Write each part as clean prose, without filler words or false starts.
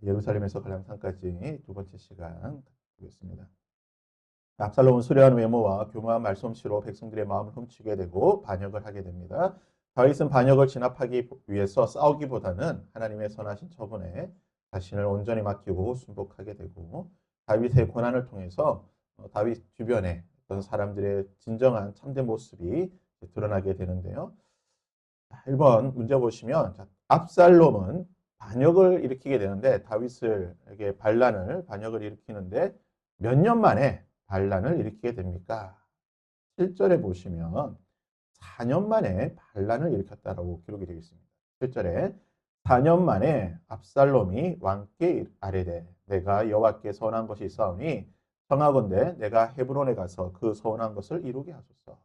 예루살렘에서 갈림산까지 두 번째 시간 보겠습니다. 압살롬은 수려한 외모와 교묘한 말솜씨로 백성들의 마음을 훔치게 되고 반역을 하게 됩니다. 다윗은 반역을 진압하기 위해서 싸우기보다는 하나님의 선하신 처분에 자신을 온전히 맡기고 순복하게 되고 다윗의 고난을 통해서 다윗 주변에 어떤 사람들의 진정한 참된 모습이 드러나게 되는데요. 1번 문제 보시면 압살롬은 반역을 일으키게 되는데 다윗에게 반역을 일으키는데 몇 년 만에 반란을 일으키게 됩니까? 7절에 보시면 4년 만에 반란을 일으켰다라고 기록이 되어 있습니다. 7절에 4년 만에 압살롬이 왕께 아뢰되 내가 여호와께 서원한 것이 있사오니 청하건대 내가 헤브론에 가서 그 서원한 것을 이루게 하소서.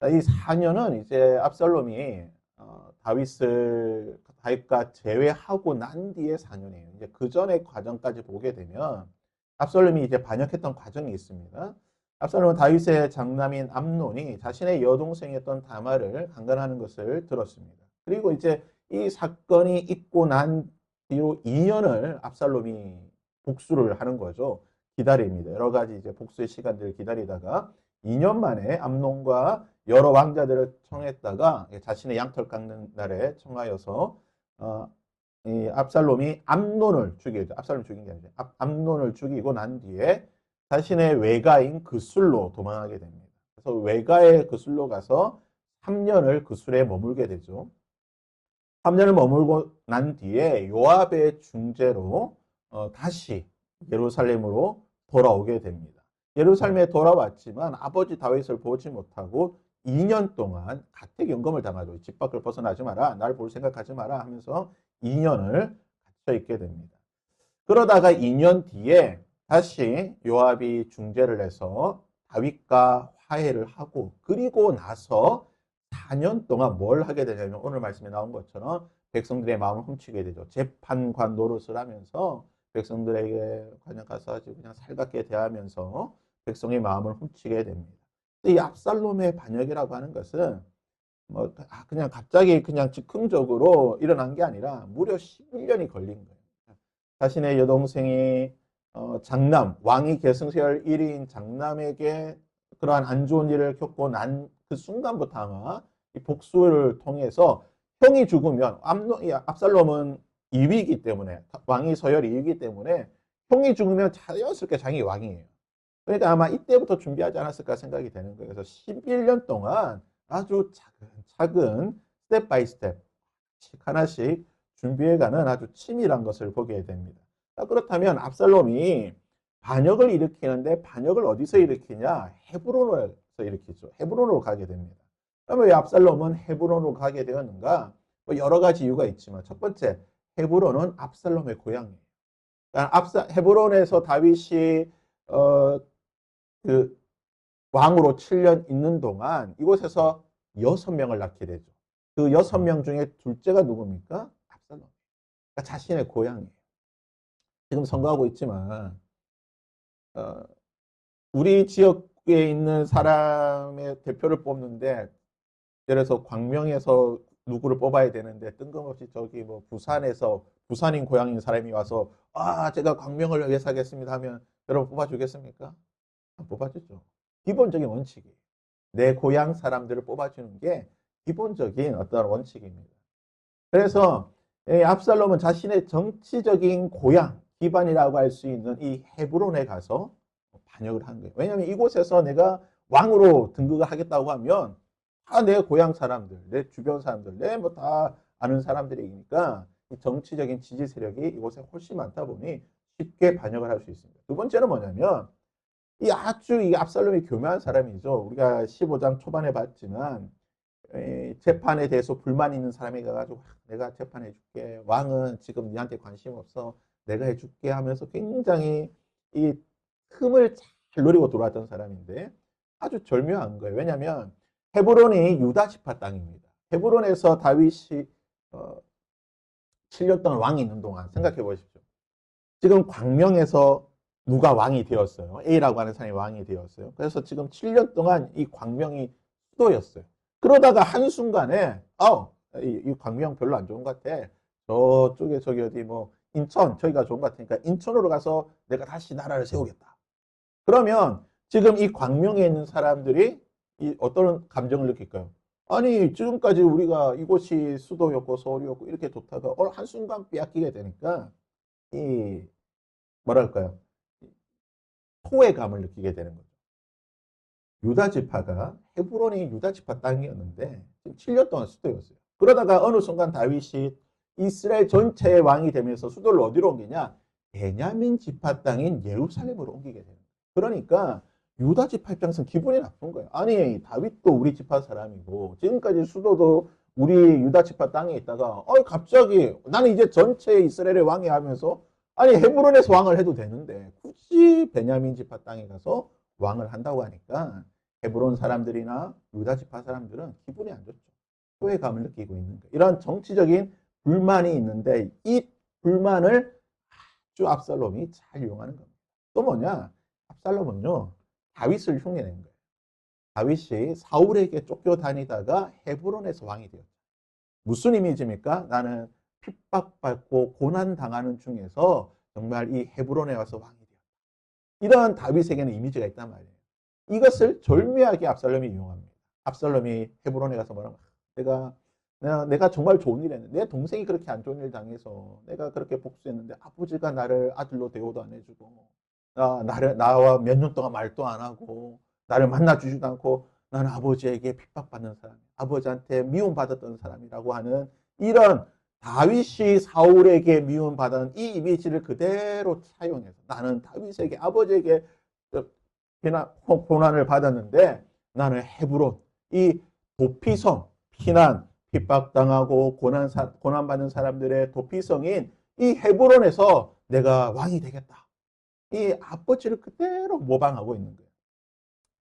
이 4년은 이제 압살롬이 다윗과 제외하고 난 뒤에 4년이에요. 이제 그 전의 과정까지 보게 되면 압살롬이 이제 반역했던 과정이 있습니다. 압살롬은 다윗의 장남인 암논이 자신의 여동생이었던 다말을 강간하는 것을 들었습니다. 그리고 이제 이 사건이 있고 난 뒤로 2년을 압살롬이 복수를 하는 거죠. 기다립니다. 여러 가지 이제 복수의 시간들을 기다리다가 2년 만에 암논과 여러 왕자들을 청했다가 자신의 양털 깎는 날에 청하여서 이 압살롬이 암논을 죽이죠. 압살롬 죽인 게 아니죠. 암논을 죽이고 난 뒤에 자신의 외가인 그술로 도망하게 됩니다. 그래서 외가의 그술로 가서 3년을 그술에 머물게 되죠. 3년을 머물고 난 뒤에 요압의 중재로 다시 예루살렘으로 돌아오게 됩니다. 예루살렘에 돌아왔지만 아버지 다윗을 보지 못하고 2년 동안 가택연금을 당하죠. 집 밖을 벗어나지 마라. 날 볼 생각하지 마라 하면서 2년을 갇혀 있게 됩니다. 그러다가 2년 뒤에 다시 요압이 중재를 해서 다윗과 화해를 하고 그리고 나서 4년 동안 뭘 하게 되냐면 오늘 말씀에 나온 것처럼 백성들의 마음을 훔치게 되죠. 재판관 노릇을 하면서 백성들에게 그냥 가서 그냥 살갑게 대하면서 백성의 마음을 훔치게 됩니다. 이 압살롬의 반역이라고 하는 것은 뭐 그냥 갑자기 그냥 즉흥적으로 일어난 게 아니라 무려 11년이 걸린 거예요. 자신의 여동생이 장남, 왕위 계승세열 1위인 장남에게 그러한 안 좋은 일을 겪고 난 그 순간부터 아마 이 복수를 통해서 형이 죽으면 압살롬은 2위이기 때문에 왕위 서열 2위이기 때문에 형이 죽으면 자연스럽게 자기 왕이에요. 그러니까 아마 이때부터 준비하지 않았을까 생각이 되는 거예요. 그래서 11년 동안 아주 차근 스텝 바이 스텝 하나씩 준비해가는 아주 치밀한 것을 보게 됩니다. 그렇다면 압살롬이 반역을 일으키는데 반역을 어디서 일으키냐? 헤브론에서 일으키죠. 헤브론으로 가게 됩니다. 그러면 왜 압살롬은 헤브론으로 가게 되었는가? 뭐 여러 가지 이유가 있지만 첫 번째, 헤브론은 압살롬의 고향이에요. 그러니까 헤브론에서 다윗이 그 왕으로 7년 있는 동안 이곳에서 6명을 낳게 되죠. 그 6명 중에 둘째가 누굽니까? 압살롬. 그러니까 자신의 고향이에요. 지금 선거하고 있지만 우리 지역에 있는 사람의 대표를 뽑는데 예를 들어서 광명에서 누구를 뽑아야 되는데 뜬금없이 저기 뭐 부산에서 부산인 고향인 사람이 와서 제가 광명을 위해서 하겠습니다 하면 여러분 뽑아주겠습니까? 안 뽑아주죠. 기본적인 원칙이에요. 내 고향 사람들을 뽑아주는 게 기본적인 어떤 원칙입니다. 그래서 압살롬은 자신의 정치적인 고향, 기반이라고 할 수 있는 이 헤브론에 가서 반역을 한 거예요. 왜냐하면 이곳에서 내가 왕으로 등극을 하겠다고 하면 다 내 고향 사람들, 내 주변 사람들, 내 뭐 다 아는 사람들이니까 정치적인 지지 세력이 이곳에 훨씬 많다 보니 쉽게 반역을 할 수 있습니다. 두 번째는 뭐냐면 이 압살롬이 교묘한 사람이죠. 우리가 15장 초반에 봤지만 재판에 대해서 불만 있는 사람이 가가지고 내가 재판해 줄게. 왕은 지금 니한테 관심 없어. 내가 해줄게 하면서 굉장히 이 틈을 잘 노리고 들어왔던 사람인데 아주 절묘한 거예요. 왜냐하면 헤브론이 유다 지파 땅입니다. 헤브론에서 다윗이 7년 동안 왕이 있는 동안 생각해 보십시오. 지금 광명에서 누가 왕이 되었어요. A라고 하는 사람이 왕이 되었어요. 그래서 지금 7년 동안 이 광명이 수도였어요. 그러다가 한순간에 이 광명 별로 안 좋은 것 같아. 저쪽에 저기 어디 뭐 인천, 저희가 좋은 것 같으니까 인천으로 가서 내가 다시 나라를 세우겠다. 그러면 지금 이 광명에 있는 사람들이 이 어떤 감정을 느낄까요? 아니, 지금까지 우리가 이곳이 수도였고 서울이었고 이렇게 좋다가 한순간 빼앗기게 되니까 이 뭐랄까요? 소외감을 느끼게 되는 거죠. 유다 지파가 헤브론이 유다 지파 땅이었는데 7년 동안 수도였어요. 그러다가 어느 순간 다윗이 이스라엘 전체의 왕이 되면서 수도를 어디로 옮기냐? 베냐민 지파 땅인 예루살렘으로 옮기게 되는 거예요. 그러니까 유다 지파 입장에서는 기분이 나쁜 거예요. 아니, 다윗도 우리 지파 사람이고 지금까지 수도도 우리 유다 지파 땅에 있다가 갑자기 나는 이제 전체 이스라엘의 왕이 하면서 아니 헤브론에서 왕을 해도 되는데 굳이 베냐민 지파 땅에 가서 왕을 한다고 하니까 헤브론 사람들이나 유다 지파 사람들은 기분이 안 좋죠. 소외감을 느끼고 있는 거예요. 이런 정치적인 불만이 있는데 이 불만을 아주 압살롬이 잘 이용하는 겁니다. 또 뭐냐? 압살롬은요, 다윗을 흉내낸 거예요. 다윗이 사울에게 쫓겨다니다가 헤브론에서 왕이 되었죠. 무슨 이미지입니까? 나는 핍박받고 고난당하는 중에서 정말 이 헤브론에 와서 왕이 되었다. 이런 다윗에게는 이미지가 있단 말이에요. 이것을 절묘하게 압살롬이 이용합니다. 압살롬이 헤브론에 가서 뭐라고 내가 정말 좋은 일 했는데 내 동생이 그렇게 안 좋은 일 당해서 내가 그렇게 복수했는데 아버지가 나를 아들로 대우도 안 해주고 나와 몇 년 동안 말도 안 하고 나를 만나주지도 않고 나는 아버지에게 핍박받는 사람, 아버지한테 미움받았던 사람이라고 하는 이런 다윗이 사울에게 미움받은 이 이미지를 그대로 사용해서 나는 다윗에게 아버지에게 고난을 받았는데 나는 헤브론, 이 도피성, 피난, 핍박당하고 고난받는 사람들의 도피성인 이 헤브론에서 내가 왕이 되겠다. 이 아버지를 그대로 모방하고 있는 거예요.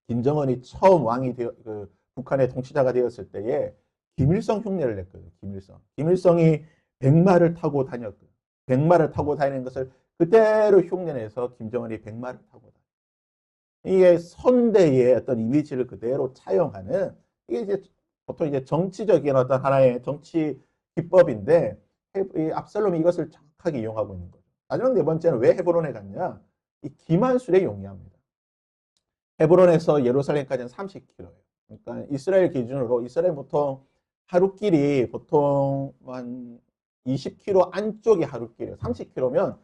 김정은이 처음 왕이 북한의 통치자가 되었을 때에 김일성 흉내를 냈거든요. 김일성이 백마를 타고 다녔거든요. 백마를 타고 다니는 것을 그대로 흉내내서 김정은이 백마를 타고 다녔어요. 이게 선대의 어떤 이미지를 그대로 차용하는 이게 이제 보통 이제 정치적인 어떤 하나의 정치 기법인데 이 압살롬이 이것을 정확하게 이용하고 있는 거죠. 마지막 네 번째는 왜 헤브론에 갔냐? 이 기만술에 용이합니다. 헤브론에서 예루살렘까지는 30km예요. 그러니까 이스라엘 기준으로 이스라엘 보통 하루길이 보통 한 20km 안쪽이 하루길이에요. 30km면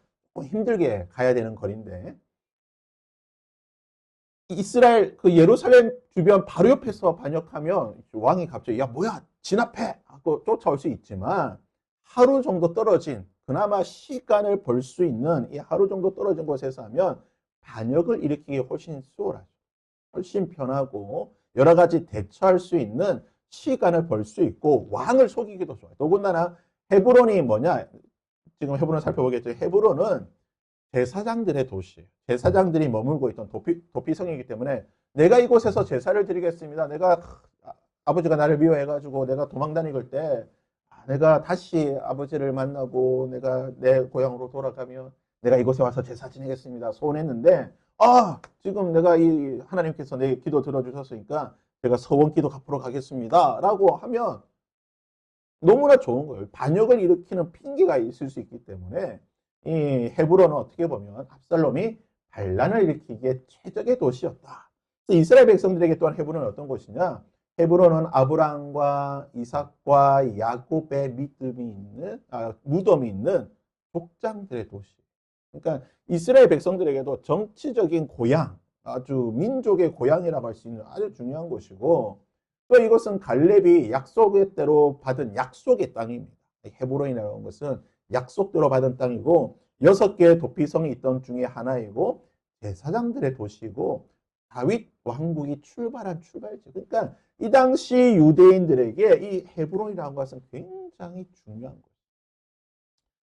힘들게 가야 되는 거리인데 이스라엘 그 예루살렘 주변 바로 옆에서 반역하면 왕이 갑자기 야 뭐야 진압해 하고 쫓아올 수 있지만 하루 정도 떨어진 그나마 시간을 벌 수 있는 이 하루 정도 떨어진 곳에서 하면 반역을 일으키기 훨씬 수월하죠. 훨씬 편하고 여러 가지 대처할 수 있는 시간을 벌 수 있고 왕을 속이기도 좋아요. 더군다나 헤브론이 뭐냐? 지금 헤브론 살펴보겠죠. 헤브론은 제사장들의 도시예요. 제사장들이 머물고 있던 도피성이기 때문에 내가 이곳에서 제사를 드리겠습니다. 내가 아버지가 나를 미워해가지고 내가 도망 다닐 때 내가 다시 아버지를 만나고 내가 내 고향으로 돌아가면 내가 이곳에 와서 제사 지내겠습니다. 소원했는데 지금 내가 이 하나님께서 내 기도 들어주셨으니까 제가 서원기도 갚으러 가겠습니다. 라고 하면 너무나 좋은 거예요. 반역을 일으키는 핑계가 있을 수 있기 때문에 이 헤브론은 어떻게 보면 압살롬이 반란을 일으키기에 최적의 도시였다. 이스라엘 백성들에게 또한 헤브론은 어떤 곳이냐? 헤브론은 아브라함과 이삭과 야곱의 무덤이 있는 족장들의 도시. 그러니까 이스라엘 백성들에게도 정치적인 고향, 아주 민족의 고향이라고 할 수 있는 아주 중요한 곳이고 또 이것은 갈렙이 약속의 대로 받은 약속의 땅입니다. 헤브론이라는 것은 약속대로 받은 땅이고 6개의 도피성이 있던 중에 하나이고 제사장들의 도시이고 다윗 왕국이 출발한 출발지. 그러니까 이 당시 유대인들에게 이 헤브론이라는 것은 굉장히 중요한 거예요.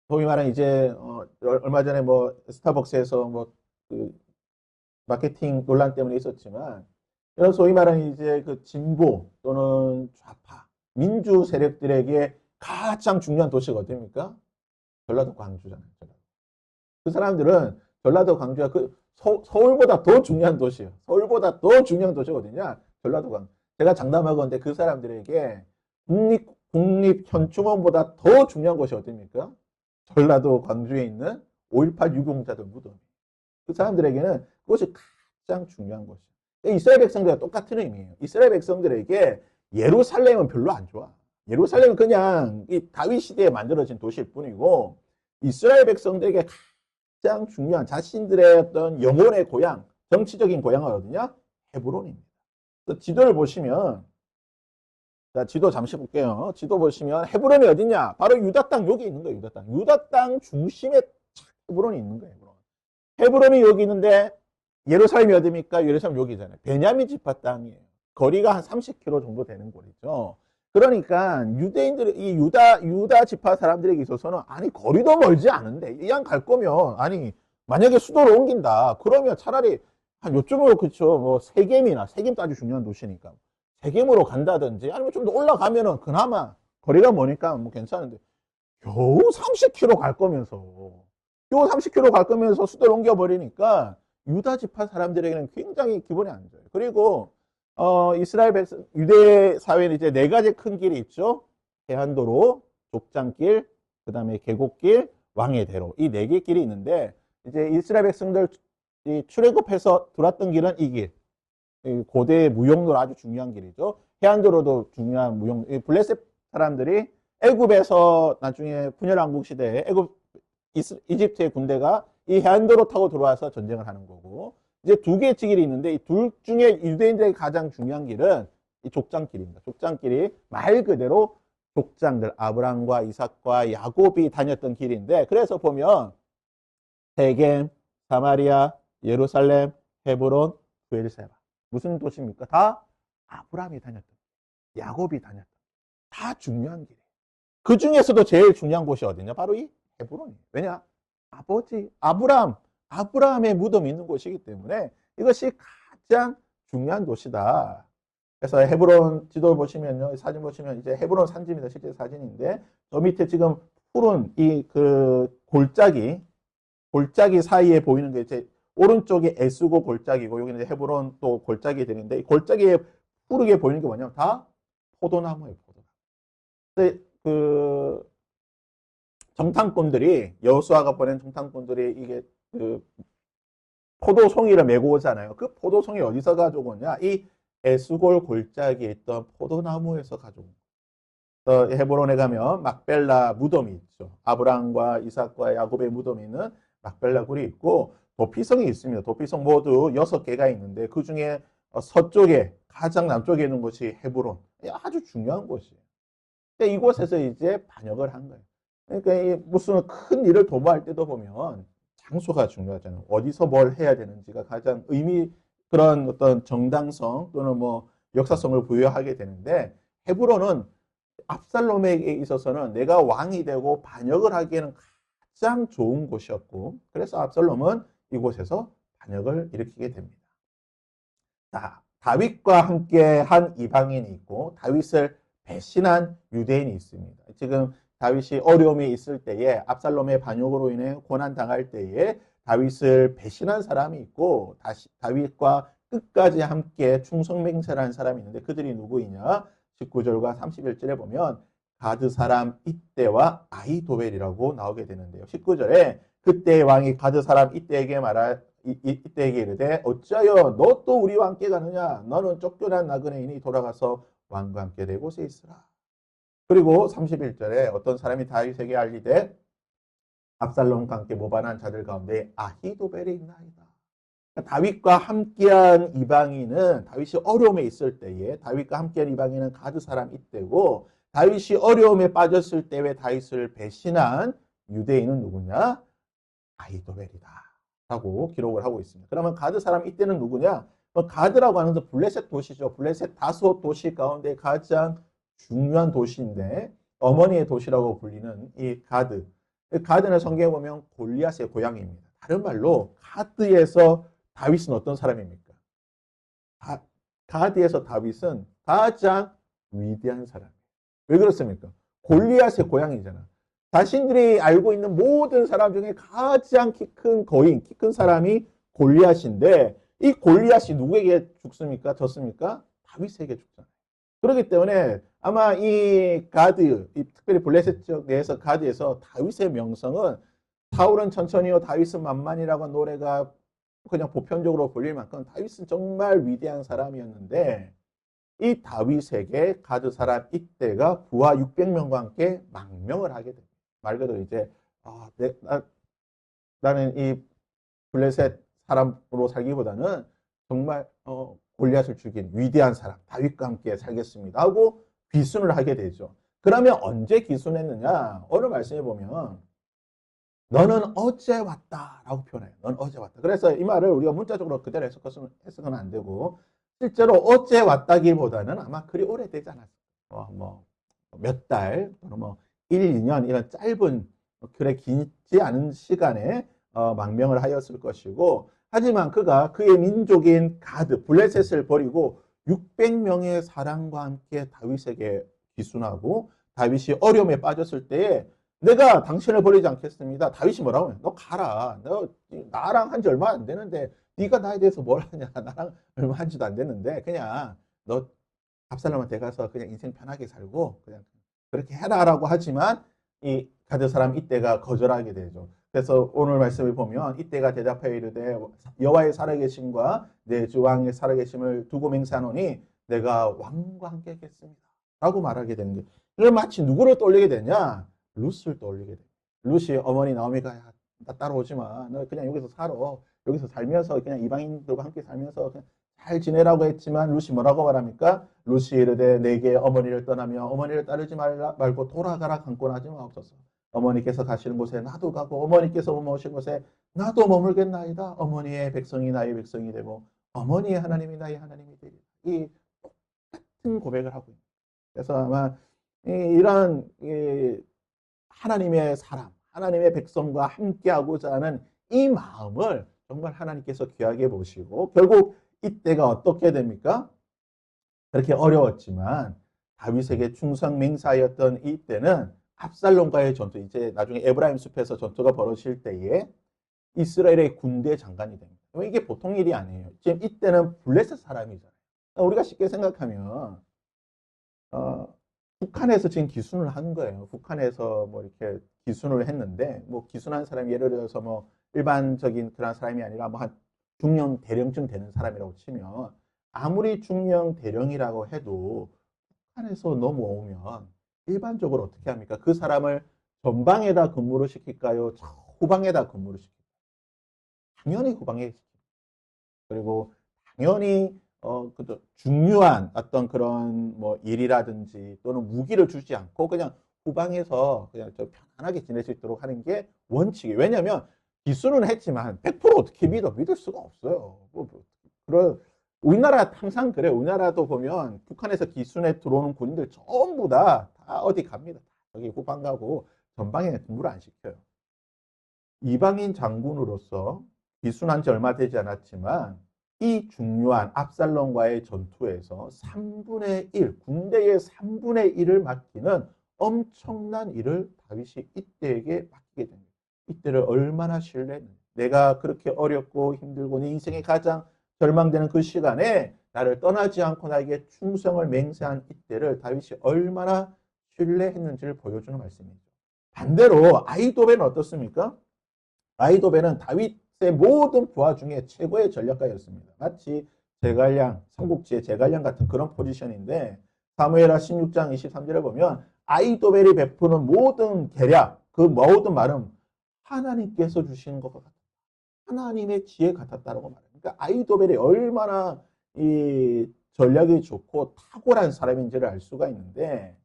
소위 말하는 이제 얼마 전에 뭐 스타벅스에서 그 마케팅 논란 때문에 있었지만 이런 소위 말하는 이제 그 진보 또는 좌파 민주 세력들에게 가장 중요한 도시가 어디입니까? 전라도 광주잖아요. 그 사람들은 전라도 광주가 서울보다 더 중요한 도시예요. 서울보다 더 중요한 도시가 어디냐? 전라도 광주. 제가 장담하건데 그 사람들에게 국립 현충원보다 더 중요한 곳이 어디입니까? 전라도 광주에 있는 5.18 유공자들 무덤. 그 사람들에게는 그것이 가장 중요한 것이에요. 이스라엘 백성들과 똑같은 의미예요. 이스라엘 백성들에게 예루살렘은 별로 안 좋아. 예루살렘은 그냥 이 다윗 시대에 만들어진 도시일 뿐이고 이스라엘 백성들에게 가장 중요한 자신들의 어떤 영혼의 고향, 정치적인 고향은 어디냐? 헤브론입니다. 지도를 보시면 자, 지도 잠시 볼게요. 지도 보시면 헤브론이 어디냐? 바로 유다 땅 여기 있는 거예요. 유다 땅. 유다 땅 중심에 헤브론이 있는 거예요. 헤브론이 여기 있는데 예루살렘이 어디입니까? 예루살렘 여기잖아요. 베냐민 지파 땅이에요. 거리가 한 30km 정도 되는 거리죠. 그러니까 유대인들 이 유다 지파 사람들에게 있어서는 아니 거리도 멀지 않은데 이왕 갈 거면 아니 만약에 수도를 옮긴다 그러면 차라리 한 요쯤으로 그쵸 뭐 세겜도 아주 중요한 도시니까 세겜으로 간다든지 아니면 좀 더 올라가면은 그나마 거리가 머니까 뭐 괜찮은데 겨우 30km 갈 거면서 겨우 30km 갈 거면서 수도를 옮겨버리니까 유다 지파 사람들에게는 굉장히 기분이 안 좋아요. 그리고 이스라엘 백성 유대 사회는 이제 네 가지 큰 길이 있죠. 해안도로, 족장길, 그다음에 계곡길, 왕의 대로 이 네 개 길이 있는데 이제 이스라엘 백성들 출애굽해서 들어왔던 길은 이 길. 고대 무용로로 아주 중요한 길이죠. 해안도로도 중요한 무용. 블레셋 사람들이 애굽에서 나중에 분열왕국 시대에 이집트의 군대가 이 해안도로 타고 들어와서 전쟁을 하는 거고 이제 두 개의 길이 있는데 이 둘 중에 유대인들에게 가장 중요한 길은 이 족장길입니다. 족장길이 말 그대로 족장들 아브람과 이삭과 야곱이 다녔던 길인데 그래서 보면 세겜, 사마리아, 예루살렘, 헤브론, 브엘세바 무슨 도시입니까? 다 아브람이 다녔던 야곱이 다녔던 다 중요한 길이에요. 그 중에서도 제일 중요한 곳이 어디냐? 바로 이 헤브론이에요. 왜냐? 아버지 아브라함의 무덤이 있는 곳이기 때문에 이것이 가장 중요한 도시다. 그래서 헤브론 지도를 보시면요, 사진 보시면 이제 헤브론 산지입니다. 실제 사진인데 저 밑에 지금 푸른 이 그 골짜기 사이에 보이는 게 이제 오른쪽에 에스고 골짜기고 여기는 이제 헤브론 또 골짜기 되는데 이 골짜기에 푸르게 보이는 게 뭐냐면 다 포도나무예요. 포도나무. 근데 그 정탐꾼들이 여호수아가 보낸 정탐꾼들이 이게 그 포도송이를 메고 오잖아요. 그 포도송이 어디서 가져오냐? 이 에스골 골짜기에 있던 포도나무에서 가져온 거예요. 헤브론에 가면 막벨라 무덤이 있죠. 아브람과 이삭과 야곱의 무덤이 있는 막벨라 굴이 있고 도피성이 있습니다. 도피성 모두 6개가 있는데 그 중에 서쪽에 가장 남쪽에 있는 곳이 헤브론. 아주 중요한 곳이에요. 근데 이곳에서 이제 반역을 한 거예요. 그러니까 무슨 큰 일을 도모할 때도 보면 장소가 중요하잖아요. 어디서 뭘 해야 되는지가 가장 그런 어떤 정당성 또는 뭐 역사성을 부여하게 되는데 헤브론은 압살롬에게 있어서는 내가 왕이 되고 반역을 하기에는 가장 좋은 곳이었고 그래서 압살롬은 이곳에서 반역을 일으키게 됩니다. 자, 다윗과 함께 한 이방인이 있고 다윗을 배신한 유대인이 있습니다. 지금 다윗이 어려움이 있을 때에 압살롬의 반역으로 인해 고난당할 때에 다윗을 배신한 사람이 있고 다윗과 끝까지 함께 충성맹세한 사람이 있는데 그들이 누구이냐? 19절과 31절에 보면 가드 사람 이때와 아히도벨이라고 나오게 되는데요. 19절에 그때의 왕이 가드 사람 이때에게 이때에게 이르되 어찌하여 너 또 우리와 함께 가느냐? 너는 쫓겨난 나그네인이 돌아가서 왕과 함께 내 곳에 있으라. 그리고 31절에 어떤 사람이 다윗에게 알리되 압살롬과 함께 모반한 자들 가운데 아히도벨이 있나이다. 다윗과 함께한 이방인은 다윗이 어려움에 있을 때에 다윗과 함께한 이방인은 가드 사람 이때고 다윗이 어려움에 빠졌을 때에 다윗을 배신한 유대인은 누구냐? 아히도벨이다. 라고 기록을 하고 있습니다. 그러면 가드 사람 이때는 누구냐? 가드라고 하는 것은 블레셋 도시죠. 블레셋 다섯 도시 가운데 가장 중요한 도시인데 어머니의 도시라고 불리는 이 가드. 가드는 성경에 보면 골리앗의 고향입니다. 다른 말로 가드에서 다윗은 어떤 사람입니까? 가드에서 다윗은 가장 위대한 사람이에요. 왜 그렇습니까? 골리앗의 고향이잖아. 자신들이 알고 있는 모든 사람 중에 가장 키 큰 거인, 키 큰 사람이 골리앗인데 이 골리앗이 누구에게 죽습니까? 졌습니까? 다윗에게 죽잖아요. 그렇기 때문에 아마 이 가드, 특별히 블레셋 지역 내에서 가드에서 다윗의 명성은 사울은 천천히요, 다윗은 만만이라고 노래가 그냥 보편적으로 불릴 만큼 다윗은 정말 위대한 사람이었는데 이 다윗에게 가드 사람 이때가 부하 600명과 함께 망명을 하게 됩니다. 말 그대로 이제 나는 이 블레셋 사람으로 살기보다는 정말 골리앗을 죽인 위대한 사람 다윗과 함께 살겠습니다 하고 귀순을 하게 되죠. 그러면 언제 귀순했느냐? 오늘 말씀해 보면 너는 어제 왔다라고 표현해요. 넌 어제 왔다. 그래서 이 말을 우리가 문자적으로 그대로 해석은 안 되고 실제로 어제 왔다기보다는 아마 그리 오래되지 않았어요. 몇 달 또는 뭐 1, 2년 이런 짧은 그래 길지 않은 시간에 망명을 하였을 것이고 하지만 그가 그의 민족인 가드 블레셋을 버리고 600명의 사람과 함께 다윗에게 귀순하고 다윗이 어려움에 빠졌을 때에 내가 당신을 버리지 않겠습니다. 다윗이 뭐라고 해요? 너 가라. 너 나랑 한 지 얼마 안 되는데 네가 나에 대해서 뭘 하냐. 나랑 얼마 한지도 안 됐는데 그냥 너 압살롬한테 가서 그냥 인생 편하게 살고 그냥 그렇게 해라라고 하지만 이 가드 사람 이때가 거절하게 되죠. 그래서 오늘 말씀을 보면 이때가 대답하여 이르되 여호와의 살아계심과 내 주 왕의 살아계심을 두고 맹세하노니 내가 왕과 함께 하겠습니다. 라고 말하게 되는 게 이걸 마치 누구를 떠올리게 되냐? 룻을 떠올리게 돼. 룻이 어머니 나오미가 나 따라오지 마. 너 그냥 여기서 살아. 여기서 살면서 그냥 이방인들과 함께 살면서 그냥 잘 지내라고 했지만 룻이 뭐라고 말합니까? 룻이 이르되 내게 어머니를 떠나며 어머니를 따르지 말고 돌아가라 강권하지 마옵소서. 어머니께서 가시는 곳에 나도 가고 어머니께서 머무신 곳에 나도 머물겠나이다. 어머니의 백성이 나의 백성이 되고 어머니의 하나님이 나의 하나님이 되리라. 이 똑같은 고백을 하고 있습니다. 그래서 아마 이런 하나님의 사람, 하나님의 백성과 함께하고자 하는 이 마음을 정말 하나님께서 귀하게 보시고 결국 이때가 어떻게 됩니까? 그렇게 어려웠지만 다윗에게 충성 맹사하였던 이때는 압살롬과의 전투, 이제 나중에 에브라임 숲에서 전투가 벌어질 때에 이스라엘의 군대 장관이 됩니다. 이게 보통 일이 아니에요. 지금 이때는 블레셋 사람이잖아요. 우리가 쉽게 생각하면 북한에서 지금 기순을 한 거예요. 북한에서 뭐 이렇게 기순을 했는데 뭐 기순한 사람이 예를 들어서 뭐 일반적인 그런 사람이 아니라 뭐 한 중령 대령쯤 되는 사람이라고 치면 아무리 중령 대령이라고 해도 북한에서 넘어오면 일반적으로 어떻게 합니까? 그 사람을 전방에다 근무를 시킬까요? 후방에다 근무를 시킬까요? 당연히 후방에 시킵니다. 그리고 당연히 중요한 어떤 그런 뭐 일이라든지 또는 무기를 주지 않고 그냥 후방에서 그냥 좀 편안하게 지낼 수 있도록 하는 게 원칙이에요. 왜냐하면 기술은 했지만 100% 어떻게 믿을 수가 없어요. 그런 우리나라 항상 그래요. 우리나라도 보면 북한에서 기순에 들어오는 군인들 전부 다 어디 갑니다. 여기 후방 가고 전방에 근무를 안 시켜요. 이방인 장군으로서 기순한 지 얼마 되지 않았지만 이 중요한 압살롬과의 전투에서 3분의 1, 군대의 3분의 1을 맡기는 엄청난 일을 다윗이 이때에게 맡기게 됩니다. 이때를 얼마나 신뢰했는지. 내가 그렇게 어렵고 힘들고 내 인생에 가장 절망되는 그 시간에 나를 떠나지 않고 나에게 충성을 맹세한 이때를 다윗이 얼마나 신뢰했는지를 보여주는 말씀이죠. 반대로 아히도벨은 어떻습니까? 아히도벨은 다윗의 모든 부하 중에 최고의 전략가였습니다. 마치 제갈량, 삼국지의 제갈량 같은 그런 포지션인데 사무엘하 16장 23절에 보면 아히도벨이 베푸는 모든 계략, 그 모든 말은 하나님께서 주시는 것 같다. 하나님의 지혜 같았다라고 말해요. 그러니까 아히도벨이 얼마나 이 전략이 좋고 탁월한 사람인지를 알 수가 있는데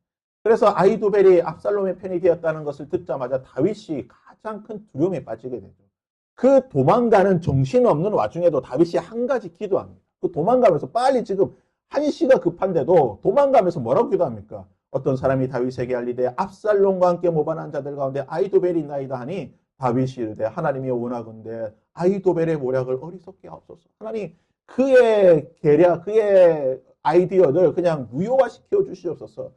그래서 아히도벨이 압살롬의 편이 되었다는 것을 듣자마자 다윗이 가장 큰 두려움에 빠지게 되죠. 그 도망가는 정신없는 와중에도 다윗이 한 가지 기도합니다. 그 도망가면서 빨리 지금 한시가 급한데도 도망가면서 뭐라고 기도합니까? 어떤 사람이 다윗에게 알리되 압살롬과 함께 모반한 자들 가운데 아히도벨이 있나이다 하니 다윗이 이르되 하나님이 원하건대 아히도벨의 모략을 어리석게 하옵소서. 하나님 그의 계략, 그의 아이디어를 그냥 무효화시켜 주시옵소서.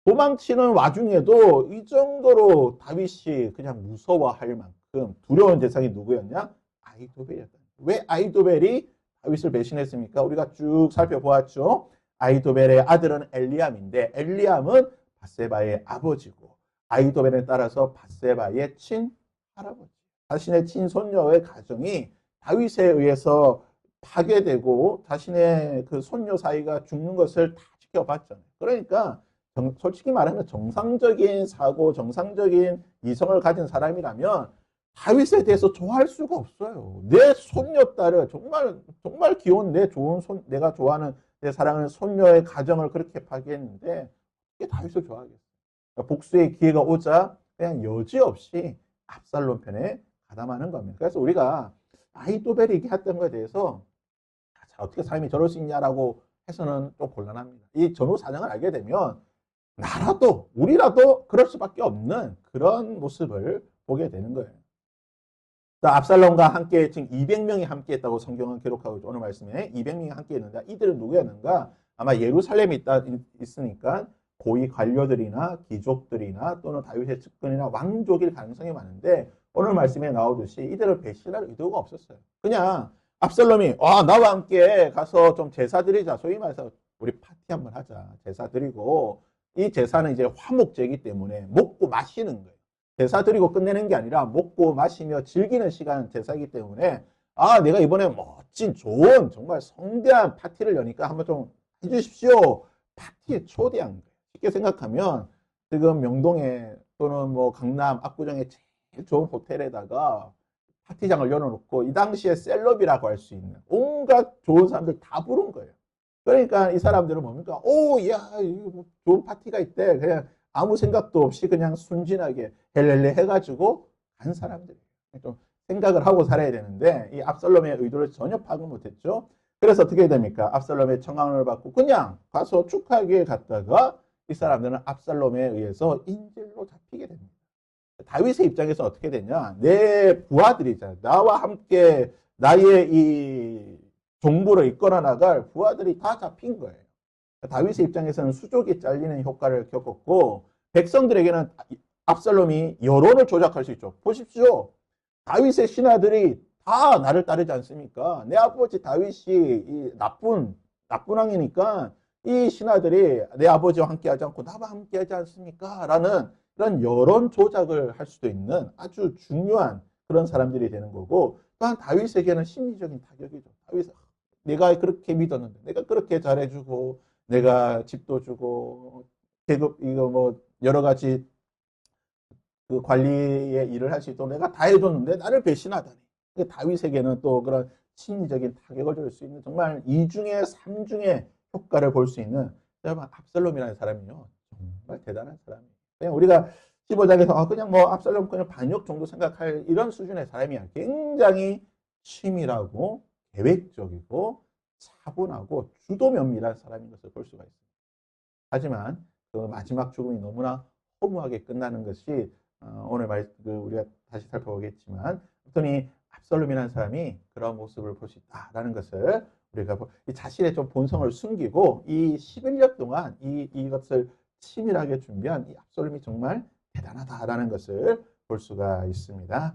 도망치는 와중에도 이 정도로 다윗이 그냥 무서워할 만큼 두려운 대상이 누구였냐? 아히도벨이었다. 왜 아히도벨이 다윗을 배신했습니까? 우리가 쭉 살펴보았죠. 아히도벨의 아들은 엘리암인데 엘리암은 밧세바의 아버지고 아히도벨에 따라서 밧세바의 친할아버지. 자신의 친손녀의 가정이 다윗에 의해서 파괴되고 자신의 그 손녀 사이가 죽는 것을 다 지켜봤잖아요. 그러니까 솔직히 말하면 정상적인 사고, 정상적인 이성을 가진 사람이라면 다윗에 대해서 좋아할 수가 없어요. 내 손녀딸을 정말 귀여운 내 좋은 내가 좋아하는 내 사랑하는 손녀의 가정을 그렇게 파괴했는데 어떻게 다윗을 좋아하겠어요? 그러니까 복수의 기회가 오자 그냥 여지없이 압살롬 편에 가담하는 겁니다. 그래서 우리가 아히도벨이 얘기했던 것에 대해서 어떻게 사람이 저럴 수 있냐라고 해서는 좀 곤란합니다. 이 전후 사정을 알게 되면 나라도 우리라도 그럴 수밖에 없는 그런 모습을 보게 되는 거예요. 압살롬과 함께 지금 200명이 함께 했다고 성경은 기록하고 있죠. 오늘 말씀에 200명이 함께 했는데 이들은 누구였는가? 아마 예루살렘에 있으니까 고위 관료들이나 귀족들이나 또는 다윗의 측근이나 왕족일 가능성이 많은데 오늘 말씀에 나오듯이 이들을 배신할 의도가 없었어요. 그냥 압살롬이 나와 함께 가서 좀 제사 드리자. 소위 말해서 우리 파티 한번 하자. 제사 드리고 이 제사는 이제 화목제이기 때문에 먹고 마시는 거예요. 제사 드리고 끝내는 게 아니라 먹고 마시며 즐기는 시간 제사이기 때문에 내가 이번에 멋진 좋은 정말 성대한 파티를 여니까 한번 좀 해주십시오. 파티에 초대한 거예요. 쉽게 생각하면 지금 명동에 또는 뭐 강남 압구정에 제일 좋은 호텔에다가 파티장을 열어놓고 이 당시에 셀럽이라고 할 수 있는 온갖 좋은 사람들 다 부른 거예요. 그러니까 이 사람들은 뭡니까? 야, 이거 좋은 파티가 있대. 그냥 아무 생각도 없이 그냥 순진하게 헬렐레 해가지고 간 사람들이에요. 좀 생각을 하고 살아야 되는데 이 압살롬의 의도를 전혀 파악을 못했죠. 그래서 어떻게 됩니까? 압살롬의 청함을 받고 그냥 가서 축하하게 갔다가 이 사람들은 압살롬에 의해서 인질로 잡히게 됩니다. 다윗의 입장에서 어떻게 되냐? 내 부하들이잖아요. 나와 함께 나의 이 정부를 이끌어 나갈 부하들이 다 잡힌 거예요. 다윗의 입장에서는 수족이 잘리는 효과를 겪었고 백성들에게는 압살롬이 여론을 조작할 수 있죠. 보십시오. 다윗의 신하들이 다 나를 따르지 않습니까? 내 아버지 다윗이 이 나쁜 왕이니까 이 신하들이 내 아버지와 함께하지 않고 나와 함께하지 않습니까? 라는 그런 여론 조작을 할 수도 있는 아주 중요한 그런 사람들이 되는 거고 또한 다윗에게는 심리적인 타격이죠. 다윗 내가 그렇게 믿었는데 내가 그렇게 잘해주고 내가 집도 주고 계급 이거 뭐 여러 가지 그 관리의 일을 할 수 있도록 내가 다 해줬는데 나를 배신하다니. 다윗에게는 또 그런 심리적인 타격을 줄 수 있는 정말 2중에 3중의 효과를 볼 수 있는 여러분 압살롬이라는 사람이요 정말 대단한 사람이에요. 그냥 우리가 15장에서 그냥 뭐 압살롬 그냥 반역 정도 생각할 이런 수준의 사람이야. 굉장히 치밀하고 계획적이고 차분하고 주도 면밀한 사람인 것을 볼 수가 있습니다. 하지만 그 마지막 죽음이 너무나 허무하게 끝나는 것이 오늘 우리가 다시 살펴보겠지만 어떤 압살롬이라는 사람이 그런 모습을 볼 수 있다라는 것을 우리가 자신의 좀 본성을 숨기고 이 11년 동안 이것을 치밀하게 준비한 이 압살롬이 정말 대단하다라는 것을 볼 수가 있습니다.